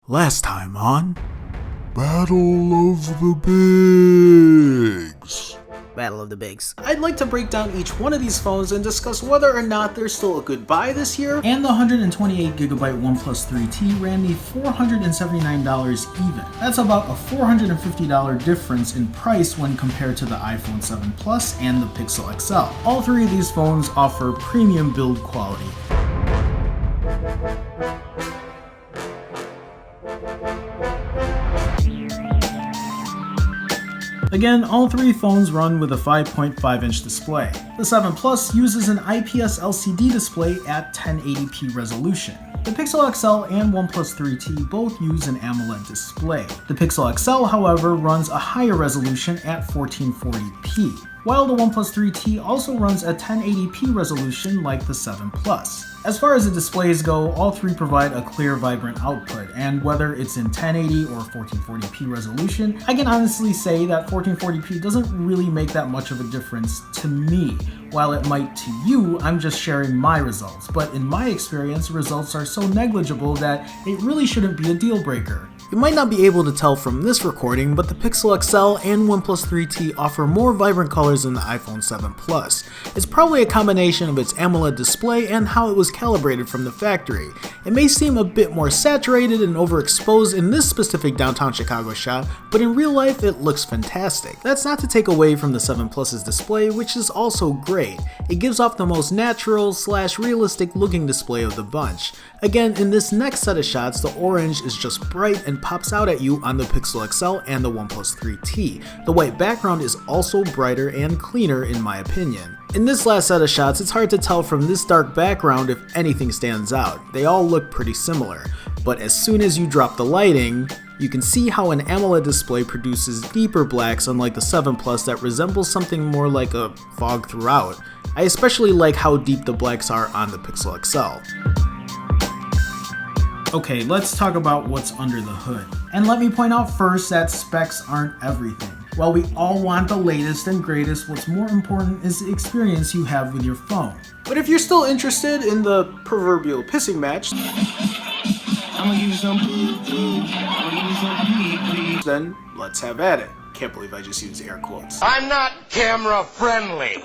Last time on Battle of the Bigs. Battle of the Bigs. I'd like to break down each one of these phones and discuss whether or not they're still a good buy this year. And the 128GB OnePlus 3T ran me $479 even. That's about a $450 difference in price when compared to the iPhone 7 Plus and the Pixel XL. All three of these phones offer premium build quality. Again, all three phones run with a 5.5-inch display. The 7 Plus uses an IPS LCD display at 1080p resolution. The Pixel XL and OnePlus 3T both use an AMOLED display. The Pixel XL, however, runs a higher resolution at 1440p, while the OnePlus 3T also runs a 1080p resolution like the 7 Plus. As far as the displays go, all three provide a clear, vibrant output, and whether it's in 1080 or 1440p resolution, I can honestly say that 1440p doesn't really make that much of a difference to me. While it might to you, I'm just sharing my results, but in my experience, results are so negligible that it really shouldn't be a deal breaker. You might not be able to tell from this recording, but the Pixel XL and OnePlus 3T offer more vibrant colors than the iPhone 7 Plus. It's probably a combination of its AMOLED display and how it was calibrated from the factory. It may seem a bit more saturated and overexposed in this specific downtown Chicago shot, but in real life it looks fantastic. That's not to take away from the 7 Plus's display, which is also great. It gives off the most natural / realistic looking display of the bunch. Again, in this next set of shots, the orange is just bright and pops out at you on the Pixel XL and the OnePlus 3T. The white background is also brighter and cleaner in my opinion. In this last set of shots, it's hard to tell from this dark background if anything stands out. They all look pretty similar, but as soon as you drop the lighting, you can see how an AMOLED display produces deeper blacks unlike the 7 Plus that resembles something more like a fog throughout. I especially like how deep the blacks are on the Pixel XL. Okay, let's talk about what's under the hood. And let me point out first that specs aren't everything. While we all want the latest and greatest, what's more important is the experience you have with your phone. But if you're still interested in the proverbial pissing match, then let's have at it. Can't believe I just used air quotes. I'm not camera friendly.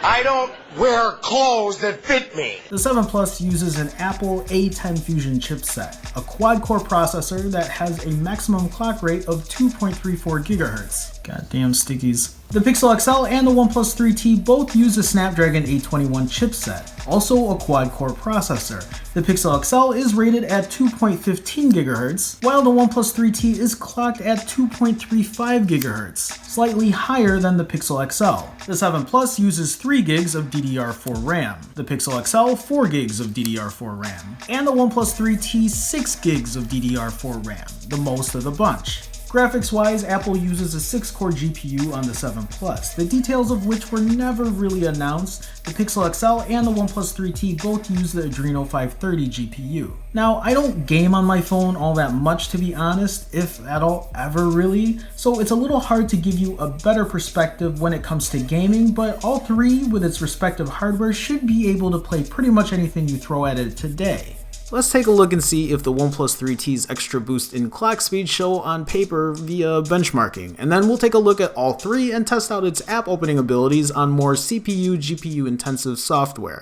I don't wear clothes that fit me. The 7 Plus uses an Apple A10 Fusion chipset, a quad-core processor that has a maximum clock rate of 2.34 GHz. Goddamn stickies. The Pixel XL and the OnePlus 3T both use a Snapdragon 821 chipset, also a quad-core processor. The Pixel XL is rated at 2.15 GHz, while the OnePlus 3T is clocked at 2.35 GHz, slightly higher than the Pixel XL. The 7 Plus uses 3 gigs of DDR4 RAM, the Pixel XL 4 gigs of DDR4 RAM, and the OnePlus 3T 6 gigs of DDR4 RAM, the most of the bunch. Graphics-wise, Apple uses a 6-core GPU on the 7 Plus, the details of which were never really announced. The Pixel XL and the OnePlus 3T both use the Adreno 530 GPU. Now, I don't game on my phone all that much to be honest, if at all ever really, so it's a little hard to give you a better perspective when it comes to gaming, but all three with its respective hardware should be able to play pretty much anything you throw at it today. Let's take a look and see if the OnePlus 3T's extra boost in clock speed show on paper via benchmarking, and then we'll take a look at all three and test out its app opening abilities on more CPU, GPU intensive software.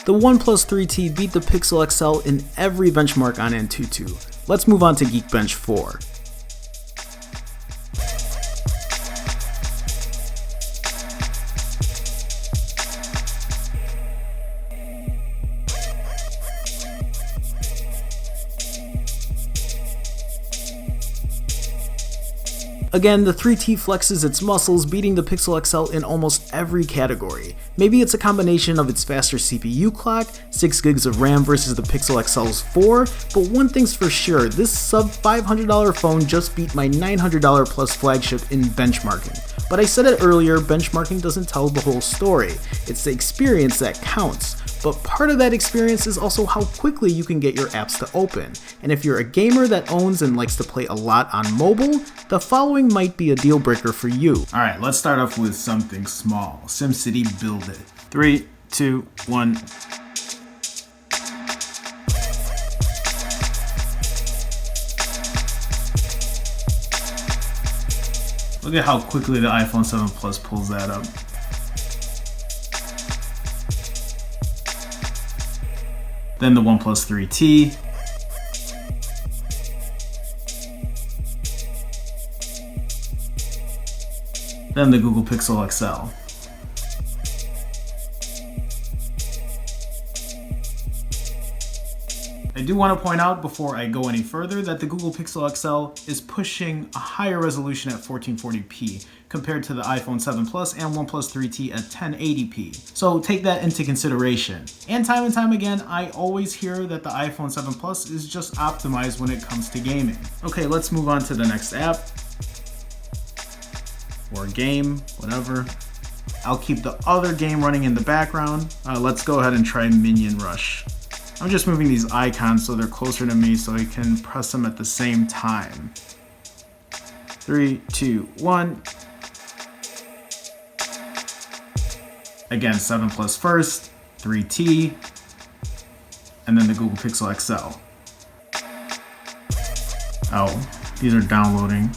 The OnePlus 3T beat the Pixel XL in every benchmark on Antutu. Let's move on to Geekbench 4. Again, the 3T flexes its muscles, beating the Pixel XL in almost every category. Maybe it's a combination of its faster CPU clock, 6 gigs of RAM versus the Pixel XL's 4, but one thing's for sure, this sub $500 phone just beat my $900 plus flagship in benchmarking. But I said it earlier, benchmarking doesn't tell the whole story. It's the experience that counts. But part of that experience is also how quickly you can get your apps to open. And if you're a gamer that owns and likes to play a lot on mobile, the following might be a deal breaker for you. Alright, let's start off with something small. SimCity Build It. 3, 2, 1. Look at how quickly the iPhone 7 Plus pulls that up. Then the OnePlus 3T. Then the Google Pixel XL. I do want to point out before I go any further that the Google Pixel XL is pushing a higher resolution at 1440p compared to the iPhone 7 Plus and OnePlus 3T at 1080p. So take that into consideration. And time again, I always hear that the iPhone 7 Plus is just optimized when it comes to gaming. Okay, let's move on to the next app. Or game, whatever. I'll keep the other game running in the background. Let's go ahead and try Minion Rush. I'm just moving these icons so they're closer to me so I can press them at the same time. 3, 2, 1. Again, 7 Plus first, 3T, and then the Google Pixel XL. Oh, these are downloading.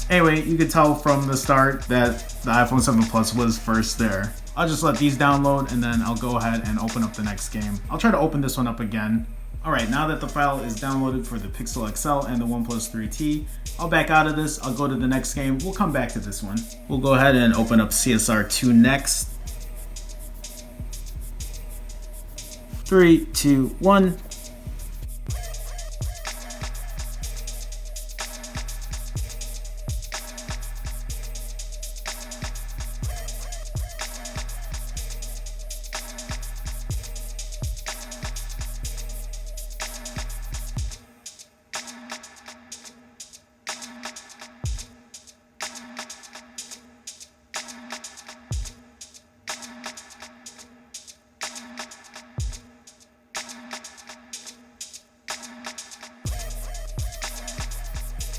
Anyway, you could tell from the start that the iPhone 7 Plus was first there. I'll just let these download and then I'll go ahead and open up the next game. I'll try to open this one up again. Alright, now that the file is downloaded for the Pixel XL and the OnePlus 3T, I'll back out of this, I'll go to the next game, we'll come back to this one. We'll go ahead and open up CSR2 next. 3, 2, 1.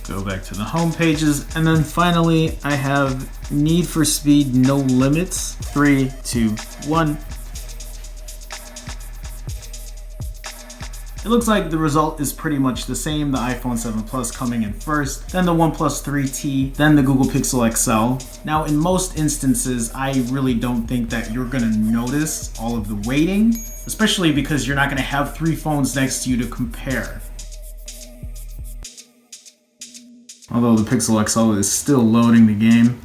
Go back to the home pages, and then finally I have Need for Speed No Limits. 3, 2, 1. It looks like the result is pretty much the same, the iPhone 7 Plus coming in first, then the OnePlus 3T, then the Google Pixel XL. Now in most instances, I really don't think that you're gonna notice all of the weighting, especially because you're not gonna have 3 phones next to you to compare. Although the Pixel XL is still loading the game.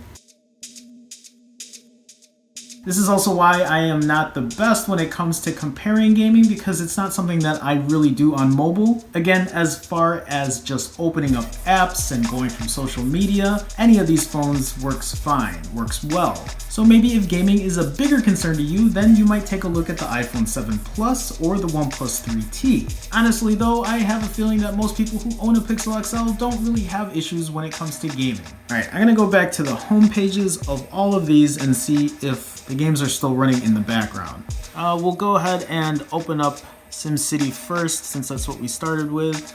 This is also why I am not the best when it comes to comparing gaming, because it's not something that I really do on mobile. Again, as far as just opening up apps and going through social media, any of these phones works fine, works well. So maybe if gaming is a bigger concern to you, then you might take a look at the iPhone 7 Plus or the OnePlus 3T. Honestly though, I have a feeling that most people who own a Pixel XL don't really have issues when it comes to gaming. Alright, I'm gonna go back to the home pages of all of these and see if the games are still running in the background. We'll go ahead and open up SimCity first, since that's what we started with.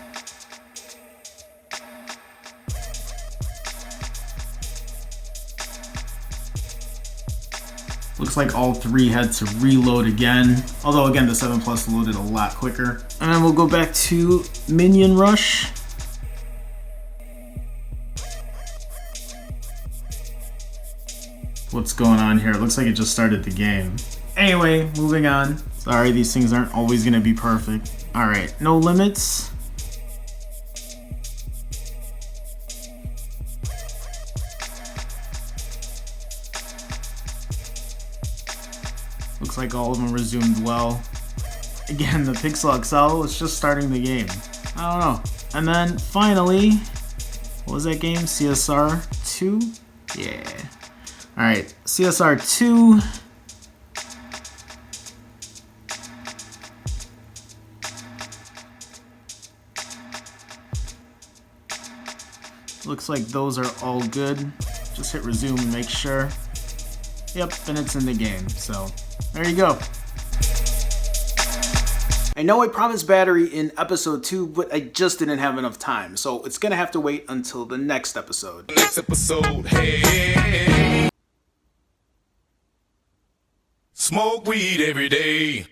Looks like all 3 had to reload again, although again the 7 Plus loaded a lot quicker. And then we'll go back to Minion Rush. What's going on here? It looks like it just started the game. Anyway, moving on. Sorry, these things aren't always gonna be perfect. Alright, No Limits. Looks like all of them resumed well. Again, the Pixel XL is just starting the game. I don't know. And then finally, what was that game? CSR 2? Yeah. Alright, CSR 2. Looks like those are all good. Just hit resume and make sure. Yep, and it's in the game. So, there you go. I know I promised battery in episode 2, but I just didn't have enough time. So, it's gonna have to wait until the next episode. Next episode, hey. Smoke weed every day.